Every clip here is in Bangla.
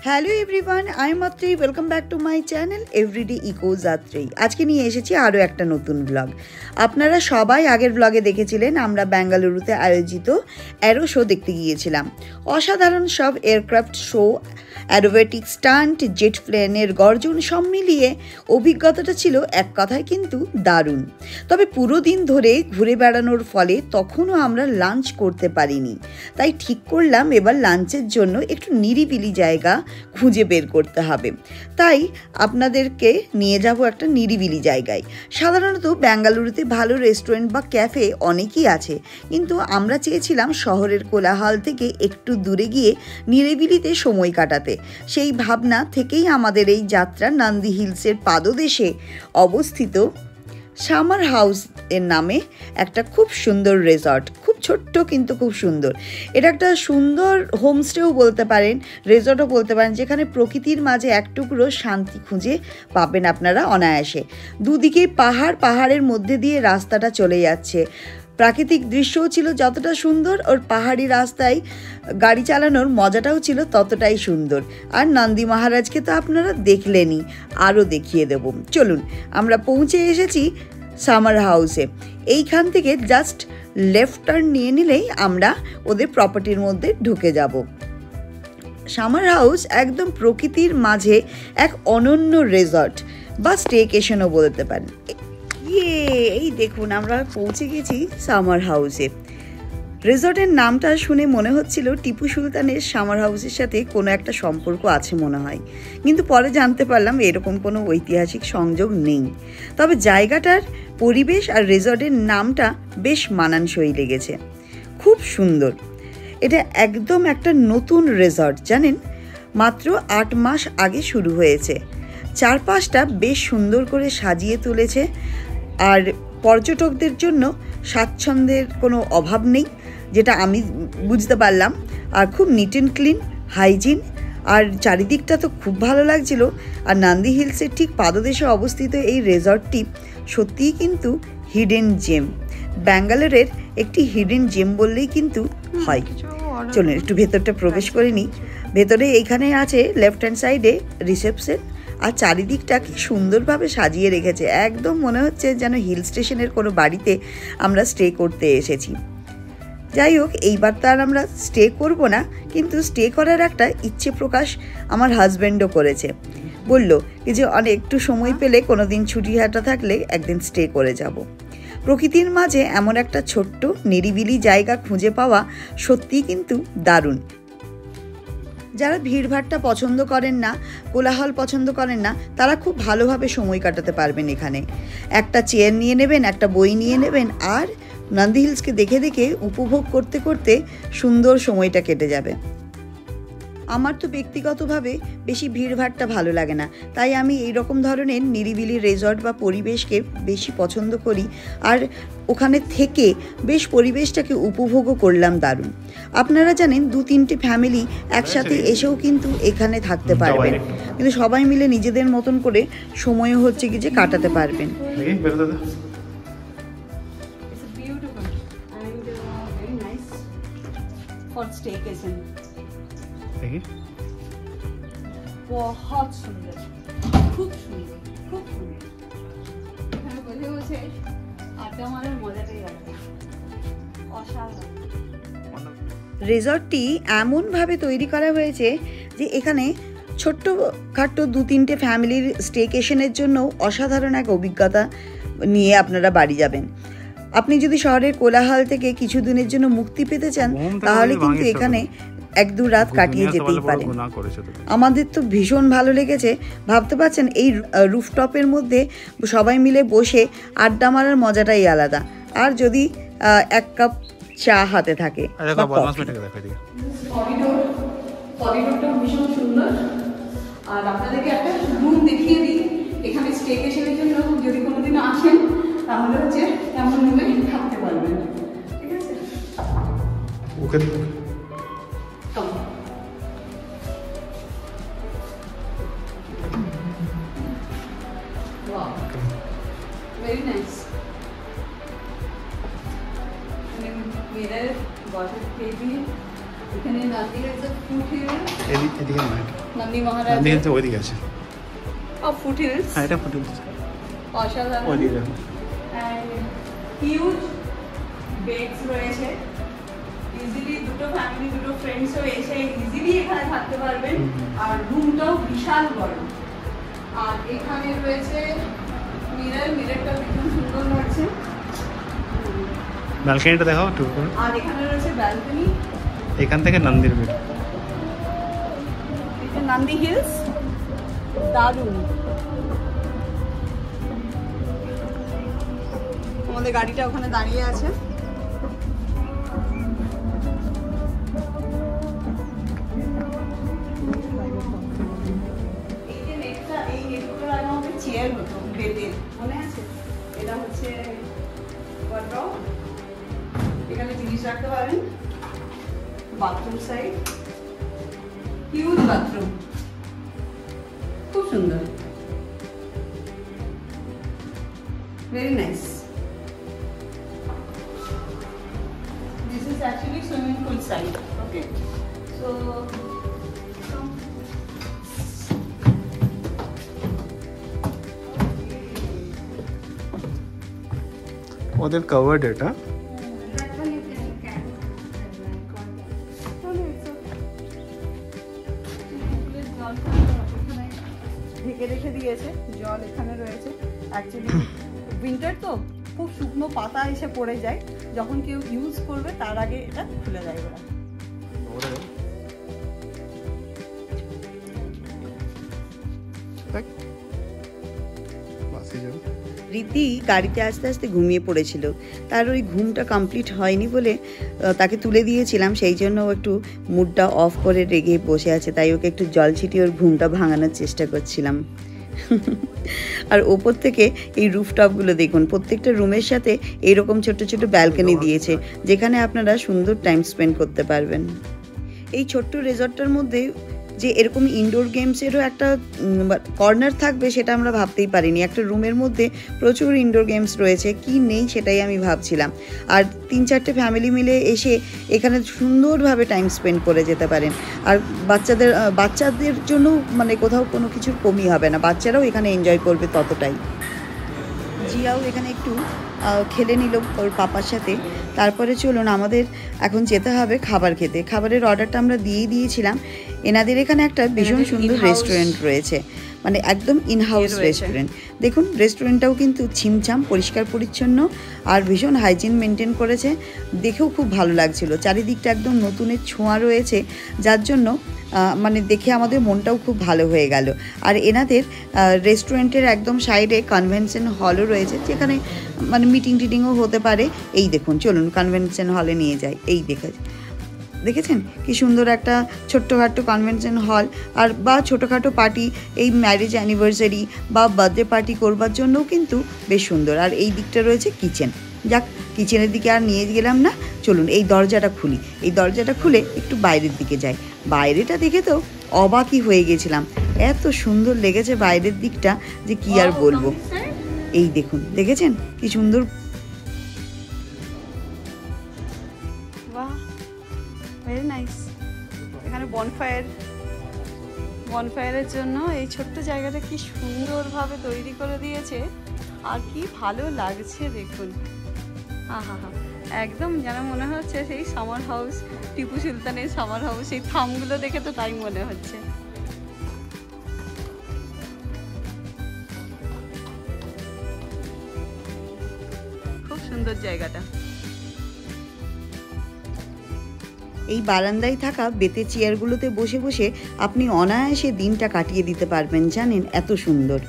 Hello everyone, I am Atri. Welcome back to my channel everyday eco Jatri. আজকে নিয়ে এসেছি আরও একটা নতুন ব্লগ। আপনারা সবাই আগের ব্লগে দেখেছিলেন আমরা বেঙ্গালুরুতে আয়োজিত অ্যারো শো দেখতে গিয়েছিলাম। অসাধারণ সব aircraft show, aerobatic stunt, jet প্লেনের গর্জন সব মিলিয়ে অভিজ্ঞতাটা ছিল এক কথায় কিন্তু দারুণ। তবে পুরো দিন ধরে ঘুরে বেড়ানোর ফলে তখনও আমরা লাঞ্চ করতে পারিনি, তাই ঠিক করলাম এবার লাঞ্চের জন্য একটু নিরিবিলি জায়গা খুঁজে বের করতে হবে। তাই আপনাদেরকে নিয়ে যাব একটা নিরিবিলি জায়গায়। সাধারণত বেঙ্গালুরুতে ভালো রেস্টুরেন্ট বা ক্যাফে অনেকই আছে, কিন্তু আমরা চেয়েছিলাম শহরের কোলাহল থেকে একটু দূরে গিয়ে নিরিবিলিতে সময় কাটাতে। সেই ভাবনা থেকেই আমাদের এই যাত্রা নন্দী হিলসের পাদদেশে অবস্থিত সামার হাউস এর নামে একটা খুব সুন্দর রিসর্ট। খুব ছোট্ট কিন্তু খুব সুন্দর। এটা একটা সুন্দর হোমস্টেও বলতে পারেন, রিসর্টও বলতে পারেন, যেখানে প্রকৃতির মাঝে এক টুকরো শান্তি খুঁজে পাবেন আপনারা অনায়াসে। দুদিকেই পাহাড়ের মধ্যে দিয়ে রাস্তাটা চলে যাচ্ছে। প্রাকৃতিক দৃশ্যও ছিল যতটা সুন্দর, ওর পাহাড়ি রাস্তায় গাড়ি চালানোর মজাটাও ছিল ততটাই সুন্দর। আর নন্দী মহারাজকে তো আপনারা দেখলেনই, আরও দেখিয়ে দেব। চলুন, আমরা পৌঁছে এসেছি সামার হাউসে। এইখান থেকে জাস্ট লেফট টার্ন নিয়ে নিলেই আমরা ওদের প্রপার্টির মধ্যে ঢুকে যাব। সামার হাউস একদম প্রকৃতির মাঝে এক অনন্য রিসর্ট বা স্টেকেশনও বলতে পারেন। এই দেখুন, আমরা পৌঁছে গেছি সামার হাউসে। রিসর্টের নামটা শুনে মনে হচ্ছিল টিপু সুলতানের সামার হাউসের সাথে কোনো একটা সম্পর্ক আছে মনে হয়, কিন্তু পরে জানতে পারলাম এরকম কোনো ঐতিহাসিক সংযোগ নেই। তবে জায়গাটার পরিবেশ আর রিসর্টের নামটা বেশ মানানসই লেগেছে, খুব সুন্দর। এটা একদম একটা নতুন রিসর্ট, জানেন, মাত্র 8 মাস আগে শুরু হয়েছে। চারপাশটা বেশ সুন্দর করে সাজিয়ে তুলেছে, আর পর্যটকদের জন্য স্বাচ্ছন্দ্যের কোনো অভাব নেই, যেটা আমি বুঝতে পারলাম। আর খুব নিট অ্যান্ড ক্লিন, হাইজিন, আর চারিদিকটা তো খুব ভালো লাগছিল। আর নন্দী হিলসের ঠিক পাদদেশে অবস্থিত এই রিসর্টটি সত্যিই কিন্তু হিডেন জেম, ব্যাঙ্গালোরের একটি হিডেন জেম বললেই কিন্তু হয়। চলুন একটু ভেতরটা প্রবেশ করে নিই। ভেতরে এইখানে আছে লেফট হ্যান্ড সাইডে রিসেপশন, আর চারিদিকটা কি সুন্দরভাবে সাজিয়ে রেখেছে। একদম মনে হচ্ছে যেন হিল স্টেশনের কোনো বাড়িতে আমরা স্টে করতে এসেছি। যাই হোক, এইবার তো আর আমরা স্টে করব না, কিন্তু স্টে করার একটা ইচ্ছে প্রকাশ আমার হাজব্যান্ডও করেছে। বলল যে একটু সময় পেলে কোনো দিন ছুটি হাঁটা থাকলে একদিন স্টে করে যাব। প্রকৃতির মাঝে এমন একটা ছোট্ট নিরিবিলি জায়গা খুঁজে পাওয়া সত্যিই কিন্তু দারুণ। যারা ভিড়ভাট্টা পছন্দ করেন না, কোলাহল পছন্দ করেন না, তারা খুব ভালোভাবে সময় কাটাতে পারবেন এখানে। একটা চেয়ার নিয়ে নেবেন, একটা বই নিয়ে নেবেন, আর নন্দী হিলসকে দেখে দেখে উপভোগ করতে করতে সুন্দর সময়টা কেটে যাবে। আমার তো ব্যক্তিগতভাবে বেশি ভিড়ভাট্টা ভালো লাগে না, তাই আমি এই রকম ধরনের নিরিবিলি রিসর্ট বা পরিবেশকে বেশি পছন্দ করি। আর ওখানে থেকে বেশ পরিবেশটাকে উপভোগও করলাম দারুণ। আপনারা জানেন 2-3টে ফ্যামিলি একসাথে এসেও কিন্তু এখানে থাকতে পারবেন, কিন্তু সবাই মিলে নিজেদের মতন করে সময়ও হচ্ছে কি যে কাটাতে পারবেন। बहुत सुंदर, खूब सुंदर, खूब सुंदर। এখানে বসে বসে আড্ডা মারার মজাটাই আলাদা, অসাধারণ। রিসর্টটি এমনভাবে তৈরি করা হয়েছে যে এখানে ছোট্ট খাট্ট 2-3টে ফ্যামিলির স্টেকেশনের জন্য অসাধারণ এক অভিজ্ঞতা নিয়ে আপনারা বাড়ি যাবেন। আপনি যদি শহরের কোলাহল থেকে কিছু দিনের জন্য মুক্তি পেতে চান, তাহলে কিন্তু এখানে 1-2 রাত কাটিয়ে যেতেই পারেন। আমাদের তো ভীষণ ভালো লেগেছে। ভাবতে পারছেন এই রুফটপের মধ্যে সবাই মিলে বসে আড্ডা মারার মজাটাই আলাদা। আর যদি 1 কাপ চা হাতে থাকে। করিডোরটা ভীষণ সুন্দর। আর আপনাদেরকে একটা রুম দেখিয়ে দিই। এখানে স্টেকেশনের জন্য যদি কোনোদিন আসেন, তাহলে হচ্ছে এমন রুমে থাকতে পারবেন। ঠিক আছে, ওকে। Wow, very nice. And then mirror, water baby, এখানে নান্দি রয়েছে, ফুট হিলস। এদিকে নয়, নান্দি মহারাজ। নান্দি হিলস ওইদিকে আছে। ও ফুট হিলস। হ্যাঁ এটা ফুট হিলস। অসাধারণ। ওইদিকে দেখো। হিউজ বেডস রয়েছে, ইজিলি দুটো ফ্যামিলি, দুটো ফ্রেন্ডসও এসে ইজিলি এখানে থাকতে পারবেন। আর রুমটাও বিশাল বড়। আর এখানে রয়েছে মিররটা ভীষণ সুন্দর লাগছে। ব্যালকনিটা দেখাও একটু। আর এখানে রয়েছে ব্যালকনি। এখান থেকে নন্দির ভিউ। এটা নান্দি হিলস, দারুণ। আমাদের গাড়িটা ওখানে দাঁড়িয়ে আছে। এই যে নেটটা, এই নেটগুলোর আগে আমাদের চেয়ার হতো বেডের, মনে আছে? এটা হচ্ছে ওয়ার্ড্রপ, এখানে জিনিস রাখতে পারেন। বাথরুম সাইড, হিউজ বাথরুম, খুব সুন্দর, very nice. This is actually swimming pool side. Okay, so ওদের কভার্ড এটা। ঢেকে রেখে দিয়েছে, জল এখানে রয়েছে। অ্যাকচুয়ালি উইন্টার তো খুব শুকনো পাতা এসে পড়ে যায়, যখন কেউ ইউজ করবে তার আগে এটা খুলে যায় ওরা। রীতি গাড়িতে আস্তে আস্তে ঘুমিয়ে পড়েছিল, তার ওই ঘুমটা কমপ্লিট হয়নি বলে তাকে তুলে দিয়েছিলাম, সেই জন্য ও একটু মুডটা অফ করে রেগে বসে আছে, তাই ওকে একটু জল ছিটিয়ে ওর ঘুমটা ভাঙানোর চেষ্টা করছিলাম। আর ওপর থেকে এই রুফটপগুলো দেখুন, প্রত্যেকটা রুমের সাথে এইরকম ছোট ছোট ব্যালকনি দিয়েছে, যেখানে আপনারা সুন্দর টাইম স্পেন্ড করতে পারবেন। এই ছোট্ট রিসর্টটার মধ্যে যে এরকম ইনডোর গেমসেরও একটা কর্নার থাকবে সেটা আমরা ভাবতেই পারিনি। একটা রুমের মধ্যে প্রচুর ইনডোর গেমস রয়েছে, কি নেই সেটাই আমি ভাবছিলাম। আর 3-4টে ফ্যামিলি মিলে এসে এখানে সুন্দরভাবে টাইম স্পেন্ড করে যেতে পারেন। আর বাচ্চাদের জন্য মানে কোথাও কোনো কিছুর কমই হবে না, বাচ্চারাও এখানে এনজয় করবে ততটাই। জিয়াও এখানে একটু খেলে নিল ওর পাপার সাথে। তারপরে চলুন আমাদের এখন যেতে হবে খাবার খেতে। খাবারের অর্ডারটা আমরা দিয়েই দিয়েছিলাম। এনাদের এখানে একটা ভীষণ সুন্দর রেস্টুরেন্ট রয়েছে, মানে একদম ইনহাউস রেস্টুরেন্ট। দেখুন রেস্টুরেন্টটাও কিন্তু ছিমছাম, পরিষ্কার পরিচ্ছন্ন আর ভীষণ হাইজিন মেনটেন করেছে, দেখেও খুব ভালো লাগছিল। চারিদিকটা একদম নতুনের ছোঁয়া রয়েছে, যার জন্য মানে দেখে আমাদের মনটাও খুব ভালো হয়ে গেল। আর এনাদের রেস্টুরেন্টের একদম সাইডে কনভেনশন হলও রয়েছে, যেখানে মানে মিটিং টিটিংও হতে পারে। এই দেখুন, চলুন কনভেনশন হলে নিয়ে যাই। এই দেখেছেন কি সুন্দর একটা ছোট্টখাটো কনভেনশন হল, আর বা ছোটোখাটো পার্টি, এই ম্যারেজ অ্যানিভার্সারি বা বার্থডে পার্টি করবার জন্যও কিন্তু বেশ সুন্দর। আর এই দিকটা রয়েছে কিচেন। যাক, কিচেনের দিকে আর নিয়ে গেলাম না, চলুন এই দরজাটা খুলি। এই দরজাটা খুলে একটু বাইরের দিকে যাই। বাইরেটা দেখে তো অবাকই হয়ে গেছিলাম, এত সুন্দর লেগেছে বাইরের দিকটা যে কি আর বলবো। এই দেখুন, দেখেছেন কি সুন্দর। Very nice. এখানে বনফায়ারের জন্য এই ছোট্ট জায়গাটা কি সুন্দরভাবে তৈরি করে দিয়েছে, আর কি ভালো লাগছে দেখুন। আহা হা, একদম যেন মনে হচ্ছে সেই সামার হাউস, টিপু সুলতানের সামার হাউস, সেই থামগুলো দেখে তো তাই মনে হচ্ছে। খুব সুন্দর জায়গাটা। এই বারান্দায় থাকা বেতে চেয়ারগুলোতে বসে বসে আপনি অনায়াসে দিনটা কাটিয়ে দিতে পারবেন, জানেন, এত সুন্দর।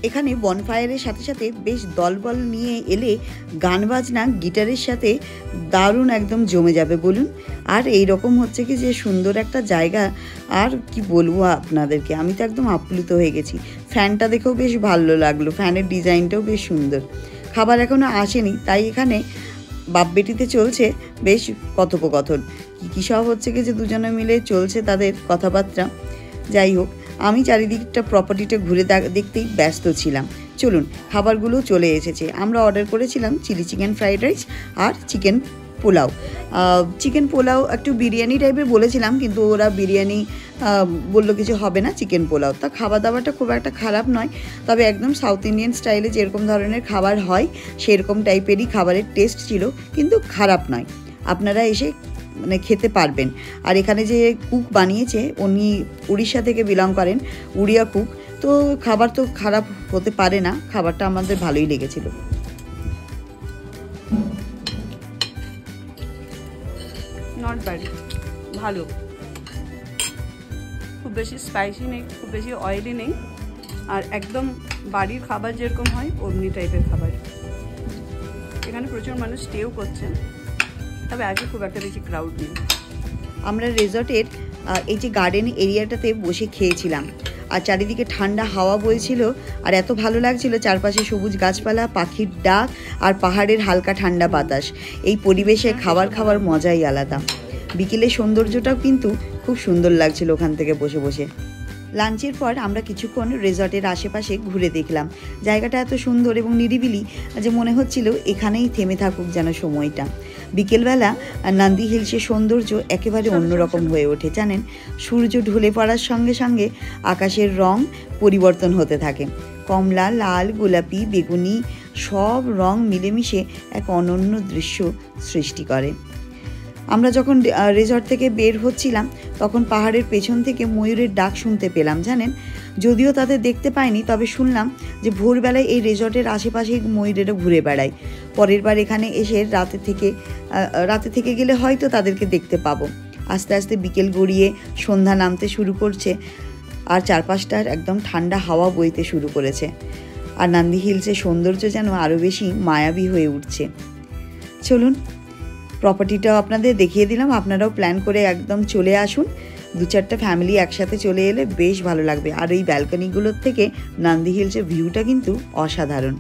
এখানে বনফায়ারের সাথে সাথে বেশ দলবল নিয়ে এলে গান বাজনা গিটারের সাথে দারুণ একদম জমে যাবে বলুন। আর এই রকম হচ্ছে কি যে সুন্দর একটা জায়গা, আর কি বলবো আপনাদেরকে, আমি তো একদম আপ্লুত হয়ে গেছি। ফ্যানটা দেখেও বেশ ভালো লাগলো, ফ্যানের ডিজাইনটাও বেশ সুন্দর। খাবার এখনও আসেনি, তাই এখানে বাপ বেটিতে চলছে বেশ কথোপকথন, কী সব হচ্ছে কি যে দুজনে মিলে চলছে তাদের কথাবার্তা। যাই হোক, আমি চারিদিকটা প্রপার্টিটা ঘুরে দেখতেই ব্যস্ত ছিলাম। চলুন, খাবারগুলো চলে এসেছে। আমরা অর্ডার করেছিলাম চিলি চিকেন ফ্রাইড রাইস আর চিকেন পোলাও। চিকেন পোলাও একটু বিরিয়ানি টাইপের বলেছিলাম, কিন্তু ওরা বিরিয়ানি বললো কিছু হবে না, চিকেন পোলাও। তা খাবার দাবারটা খুব একটা খারাপ নয়, তবে একদম সাউথ ইন্ডিয়ান স্টাইলে যেরকম ধরনের খাবার হয় সেরকম টাইপেরই খাবারের টেস্ট ছিল, কিন্তু খারাপ নয়। আপনারা এসে মানে খেতে পারবেন। আর এখানে যে কুক বানিয়েছে উনি উড়িষ্যা থেকে বিলং করেন, উড়িয়া কুক, তো খাবার তো খারাপ হতে পারে না, খাবারটা আমাদের ভালোই লেগেছিল। নট ব্যাড, ভালো, খুব বেশি স্পাইসি নেই, খুব বেশি অয়েলি নেই, আর একদম বাড়ির খাবার যেরকম হয় অমনি টাইপের খাবার। এখানে প্রচুর মানুষ স্টেও করছেন, তবে আজকে খুব একটা বেশি ক্রাউড নেই। আমরা রিসর্টের এই যে গার্ডেন এরিয়াটাতে বসে খেয়েছিলাম, আর চারিদিকে ঠান্ডা হাওয়া বইছিল, আর এত ভালো লাগছিল, চারপাশে সবুজ গাছপালা, পাখির ডাক আর পাহাড়ের হালকা ঠান্ডা বাতাস। এই পরিবেশে খাবার খাওয়ার মজাই আলাদা। বিকেলের সৌন্দর্যটাও কিন্তু খুব সুন্দর লাগছিল ওখান থেকে বসে বসে। লাঞ্চের পর আমরা কিছুক্ষণ রিসর্টের আশেপাশে ঘুরে দেখলাম। জায়গাটা এত সুন্দর এবং নিরিবিলি যে মনে হচ্ছিল এখানেই থেমে থাকুক যেন সময়টা। বিকেলবেলা নন্দী হিলসের সৌন্দর্য একেবারে অন্যরকম হয়ে ওঠে জানেন। সূর্য ঢলে পড়ার সঙ্গে সঙ্গে আকাশের রং পরিবর্তন হতে থাকে। কমলা, লাল, গোলাপি, বেগুনি সব রং মিলেমিশে এক অনন্য দৃশ্য সৃষ্টি করে। আমরা যখন রিসর্ট থেকে বের হচ্ছিলাম তখন পাহাড়ের পেছন থেকে ময়ূরের ডাক শুনতে পেলাম জানেন। যদিও তাদের দেখতে পাইনি, তবে শুনলাম যে ভোরবেলায় এই রিসর্টের আশেপাশে ময়ূরেরা ঘুরে বেড়ায়। পরের বার এখানে এসে রাতে থেকে গেলে হয়তো তাদেরকে দেখতে পাবো। আস্তে আস্তে বিকেল গড়িয়ে সন্ধ্যা নামতে শুরু করছে, আর চারপাশটার একদম ঠান্ডা হাওয়া বইতে শুরু করেছে, আর নন্দী হিলসের সৌন্দর্য যেন আরও বেশি মায়াবী হয়ে উঠছে। চলুন প্রপার্টিটাও আপনাদের দেখিয়ে দিলাম, আপনারাও প্ল্যান করে একদম চলে আসুন। 2-4টা ফ্যামিলি একসাথে চলে এলে বেশ ভালো লাগবে। আর এই ব্যালকনিগুলোর থেকে নন্দী হিলসের ভিউটা কিন্তু অসাধারণ।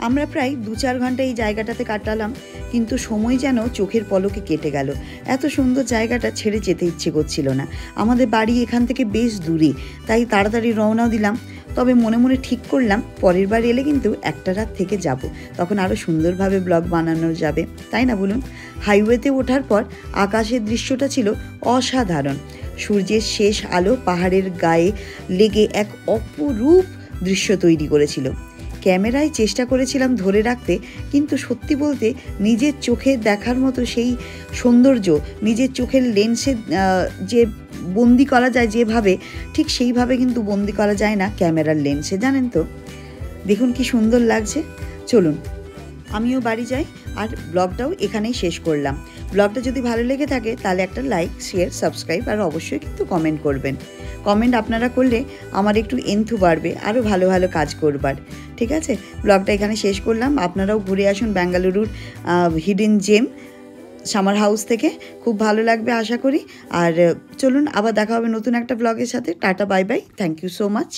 আমরা প্রায় 2-4 ঘন্টা এই জায়গাটাতে কাটালাম, কিন্তু সময় যেন চোখের পলকে কেটে গেল। এত সুন্দর জায়গাটা ছেড়ে যেতে ইচ্ছে করছিল না। আমাদের বাড়ি এখান থেকে বেশ দূরে, তাই তাড়াতাড়ি রওনাও দিলাম। তবে মনে মনে ঠিক করলাম পরের বার এলে কিন্তু একটা রাত থেকে যাব, তখন আরও সুন্দরভাবে ব্লগ বানানো যাবে, তাই না বলুন। হাইওয়েতে ওঠার পর আকাশের দৃশ্যটা ছিল অসাধারণ। সূর্যের শেষ আলো পাহাড়ের গায়ে লেগে এক অপরূপ দৃশ্য তৈরি করেছিল। ক্যামেরায় চেষ্টা করেছিলাম ধরে রাখতে, কিন্তু সত্যি বলতে নিজের চোখে দেখার মতো সেই সৌন্দর্য নিজের চোখের লেন্সে যে বন্দি করা যায় যেভাবে, ঠিক সেইভাবে কিন্তু বন্দি করা যায় না ক্যামেরার লেন্সে, জানেন তো। দেখুন কি সুন্দর লাগছে। চলুন আমিও বাড়ি যাই, আর ব্লগটাও এখানেই শেষ করলাম। ব্লগটা যদি ভালো লেগে থাকে তাহলে একটা লাইক, শেয়ার, সাবস্ক্রাইব আর অবশ্যই কিন্তু কমেন্ট করবেন। কমেন্ট আপনারা করলে আমার একটু এন্থু বাড়বে আরও ভালো ভালো কাজ করবার। ঠিক আছে, ব্লগটা এখানে শেষ করলাম। আপনারাও ঘুরে আসুন বেঙ্গালুরুর হিডেন জেম সামার হাউস থেকে, খুব ভালো লাগবে আশা করি। আর চলুন আবার দেখা হবে নতুন একটা ব্লগের সাথে। Tata, bye bye, thank you so much.